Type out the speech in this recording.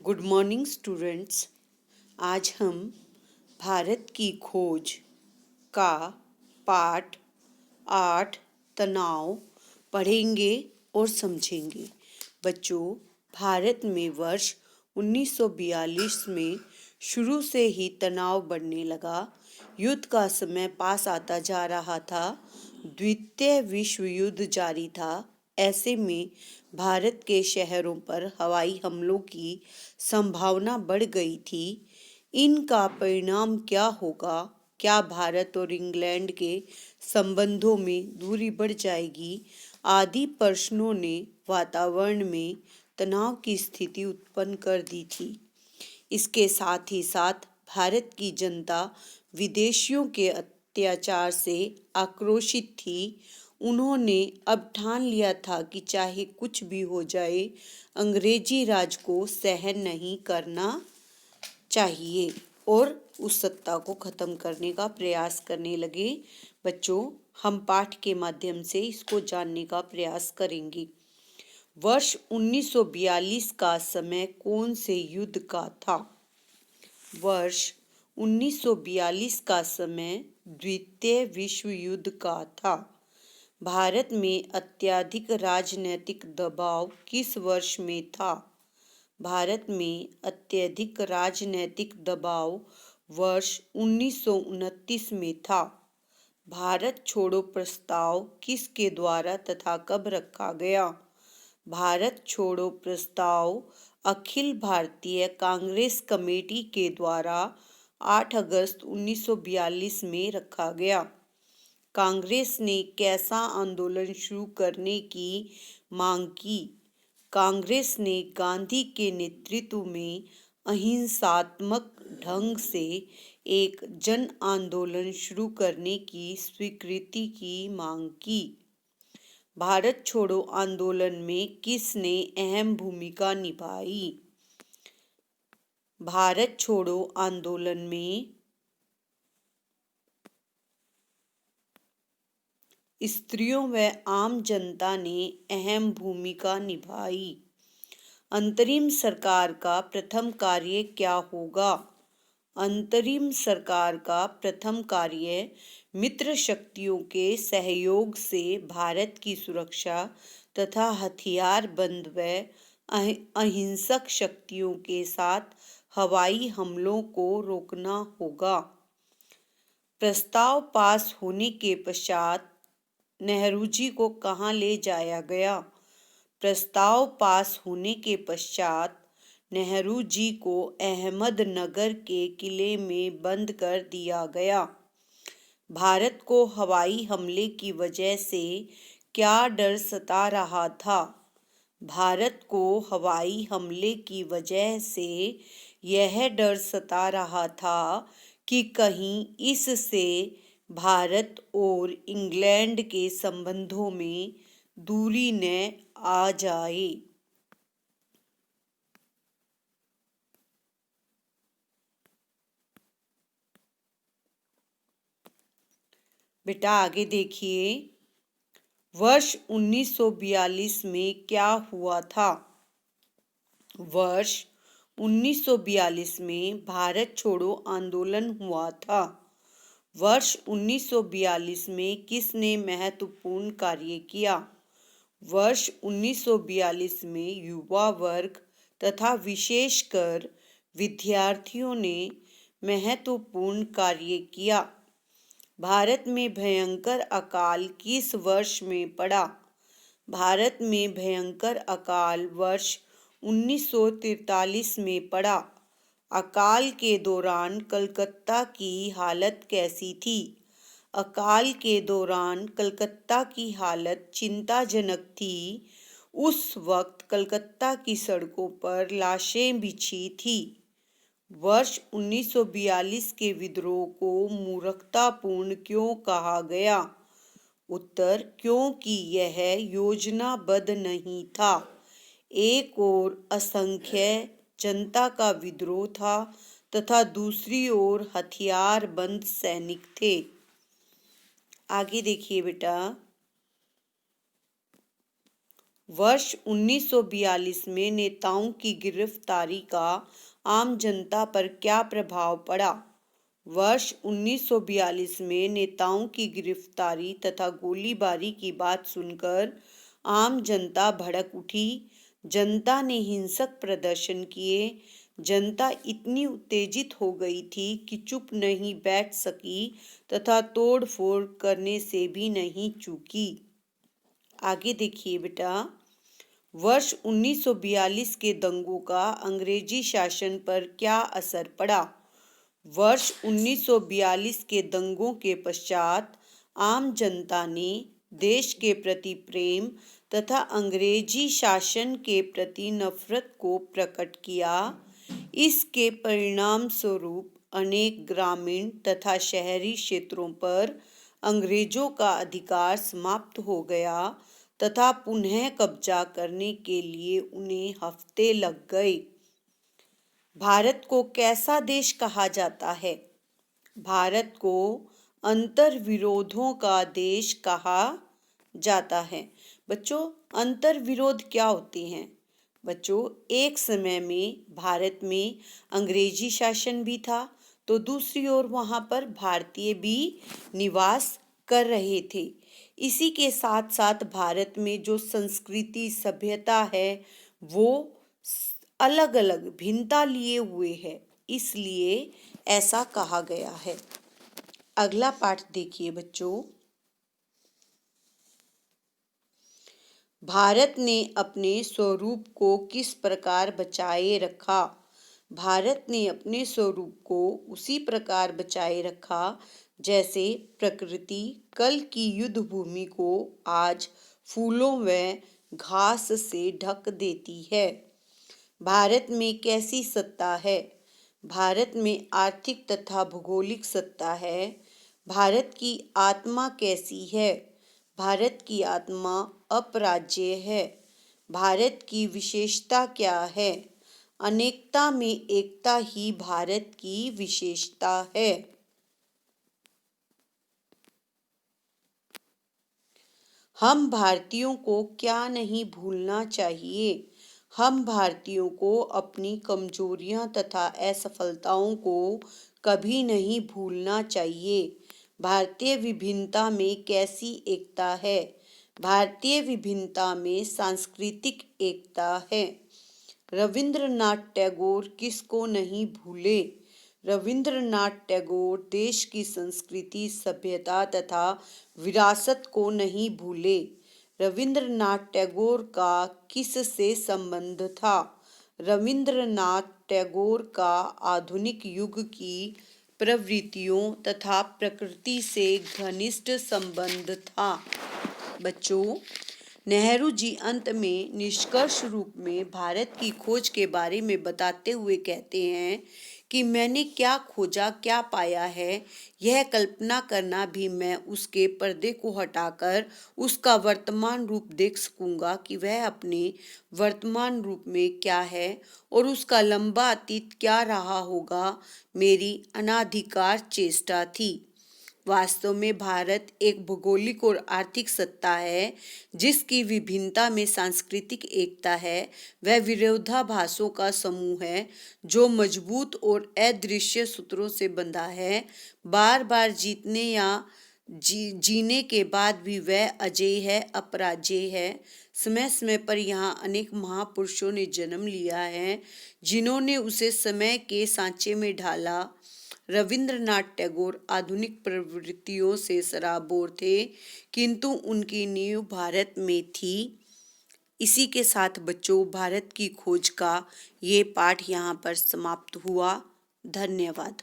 Good morning students. आज हम भारत की खोज का पाठ 8 तनाव पढ़ेंगे और समझेंगे। बच्चों, भारत में वर्ष 1942 में शुरू से ही तनाव बढ़ने लगा। युद्ध का समय पास आता जा रहा था। द्वितीय विश्व युद्ध जारी था। ऐसे में भारत के शहरों पर हवाई हमलों की संभावना बढ़ गई थी। इनका परिणाम क्या होगा? क्या भारत और इंग्लैंड के संबंधों में दूरी बढ़ जाएगी? आदि प्रश्नों ने वातावरण में तनाव की स्थिति उत्पन्न कर दी थी। इसके साथ ही साथ भारत की जनता विदेशियों के अत्याचार से आक्रोशित थी। उन्होंने अब ठान लिया था कि चाहे कुछ भी हो जाए, अंग्रेजी राज को सहन नहीं करना चाहिए और उस सत्ता को खत्म करने का प्रयास करने लगे। बच्चों, हम पाठ के माध्यम से इसको जानने का प्रयास करेंगे। वर्ष 1942 का समय कौन से युद्ध का था? वर्ष 1942 का समय द्वितीय विश्व युद्ध का था। भारत में अत्यधिक राजनीतिक दबाव किस वर्ष में था? भारत में अत्यधिक राजनीतिक दबाव वर्ष 1929 में था। भारत छोड़ो प्रस्ताव किसके द्वारा तथा कब रखा गया? भारत छोड़ो प्रस्ताव अखिल भारतीय कांग्रेस कमेटी के द्वारा 8 अगस्त 1942 में रखा गया। कांग्रेस ने कैसा आंदोलन शुरू करने की मांग की? कांग्रेस ने गांधी के नेतृत्व में अहिंसात्मक ढंग से एक जन आंदोलन शुरू करने की स्वीकृति की मांग की। भारत छोड़ो आंदोलन में किसने अहम भूमिका निभाई? भारत छोड़ो आंदोलन में स्त्रियों व आम जनता ने अहम भूमिका निभाई। अंतरिम सरकार का प्रथम कार्य क्या होगा? अंतरिम सरकार का प्रथम कार्य मित्र शक्तियों के सहयोग से भारत की सुरक्षा तथा हथियारबंद व अहिंसक शक्तियों के साथ हवाई हमलों को रोकना होगा। प्रस्ताव पास होने के पश्चात नेहरू जी को कहाँ ले जाया गया? प्रस्ताव पास होने के पश्चात नेहरू जी को अहमदनगर के किले में बंद कर दिया गया। भारत को हवाई हमले की वजह से क्या डर सता रहा था? भारत को हवाई हमले की वजह से यह डर सता रहा था कि कहीं इससे भारत और इंग्लैंड के संबंधों में दूरी न आ जाए। बेटा आगे देखिए, वर्ष 1942 में क्या हुआ था? वर्ष 1942 में भारत छोड़ो आंदोलन हुआ था। वर्ष 1942 में किसने महत्वपूर्ण कार्य किया? वर्ष 1942 में युवा वर्ग तथा विशेषकर विद्यार्थियों ने महत्वपूर्ण कार्य किया। भारत में भयंकर अकाल किस वर्ष में पड़ा? भारत में भयंकर अकाल वर्ष 1943 में पड़ा। अकाल के दौरान कलकत्ता की हालत कैसी थी? अकाल के दौरान कलकत्ता की हालत चिंताजनक थी। उस वक्त कलकत्ता की सड़कों पर लाशें बिछी थी। वर्ष 1942 के विद्रोह को मूर्खतापूर्ण क्यों कहा गया? उत्तर, क्योंकि यह योजनाबद्ध नहीं था। एक ओर असंख्य जनता का विद्रोह था तथा दूसरी ओर हथियारबंद सैनिक थे। आगे देखिए बेटा, वर्ष 1942 में नेताओं की गिरफ्तारी का आम जनता पर क्या प्रभाव पड़ा? वर्ष 1942 में नेताओं की गिरफ्तारी तथा गोलीबारी की बात सुनकर आम जनता भड़क उठी। जनता ने हिंसक प्रदर्शन किए। जनता इतनी उत्तेजित हो गई थी कि चुप नहीं बैठ सकी तथा तोड़फोड़ करने से भी नहीं चूकी। आगे देखिए बेटा, वर्ष 1942 के दंगों का अंग्रेजी शासन पर क्या असर पड़ा? वर्ष 1942 के दंगों के पश्चात आम जनता ने देश के प्रति प्रेम तथा अंग्रेजी शासन के प्रति नफरत को प्रकट किया। इसके परिणाम स्वरूप अनेक ग्रामीण तथा शहरी क्षेत्रों पर अंग्रेजों का अधिकार समाप्त हो गया तथा पुनः कब्जा करने के लिए उन्हें हफ्ते लग गए। भारत को कैसा देश कहा जाता है? भारत को अंतर्विरोधों का देश कहा जाता है। बच्चों, अंतर्विरोध क्या होते हैं? बच्चों, एक समय में भारत में अंग्रेजी शासन भी था तो दूसरी ओर वहाँ पर भारतीय भी निवास कर रहे थे। इसी के साथ साथ भारत में जो संस्कृति सभ्यता है वो अलग अलग भिन्नता लिए हुए है, इसलिए ऐसा कहा गया है। अगला पाठ देखिए बच्चों, भारत ने अपने स्वरूप को किस प्रकार बचाए रखा? भारत ने अपने स्वरूप को उसी प्रकार बचाए रखा जैसे प्रकृति कल की युद्ध भूमि को आज फूलों व घास से ढक देती है। भारत में कैसी सत्ता है? भारत में आर्थिक तथा भौगोलिक सत्ता है। भारत की आत्मा कैसी है? भारत की आत्मा अपराज्य है। भारत की विशेषता क्या है? अनेकता में एकता ही भारत की विशेषता है। हम भारतीयों को क्या नहीं भूलना चाहिए? हम भारतीयों को अपनी कमजोरियां तथा असफलताओं को कभी नहीं भूलना चाहिए। भारतीय विभिन्नता में कैसी एकता है? भारतीय विभिन्नता में सांस्कृतिक एकता है। रविंद्रनाथ टैगोर किसको नहीं भूले? रविंद्रनाथ टैगोर देश की संस्कृति सभ्यता तथा विरासत को नहीं भूले। रविंद्रनाथ टैगोर का किस से संबंध था? रविंद्रनाथ टैगोर का आधुनिक युग की प्रवृत्तियों तथा प्रकृति से घनिष्ठ संबंध था। बच्चों, नेहरू जी अंत में निष्कर्ष रूप में भारत की खोज के बारे में बताते हुए कहते हैं कि मैंने क्या खोजा, क्या पाया है, यह कल्पना करना भी मैं उसके पर्दे को हटाकर उसका वर्तमान रूप देख सकूंगा कि वह अपने वर्तमान रूप में क्या है और उसका लंबा अतीत क्या रहा होगा, मेरी अनाधिकार चेष्टा थी। वास्तव में भारत एक भौगोलिक और आर्थिक सत्ता है जिसकी विभिन्नता में सांस्कृतिक एकता है। वह विरोधाभासों का समूह है जो मजबूत और अदृश्य सूत्रों से बंधा है। बार बार जीतने या जीने के बाद भी वह अजेय है, अपराजेय है। समय समय पर यहाँ अनेक महापुरुषों ने जन्म लिया है जिन्होंने उसे समय के सांचे में ढाला। रविंद्रनाथ टैगोर आधुनिक प्रवृत्तियों से सराबोर थे किंतु उनकी नींव भारत में थी। इसी के साथ बच्चों, भारत की खोज का ये पाठ यहाँ पर समाप्त हुआ। धन्यवाद।